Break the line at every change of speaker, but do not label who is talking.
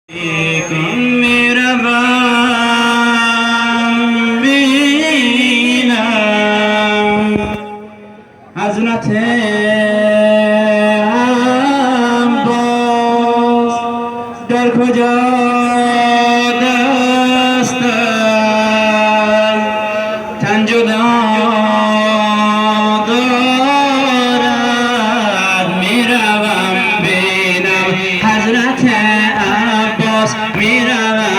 मेरा बीना हजरत अब्बास در کجا دست تن جدا دارد میروم بینم حضرت عباس میروم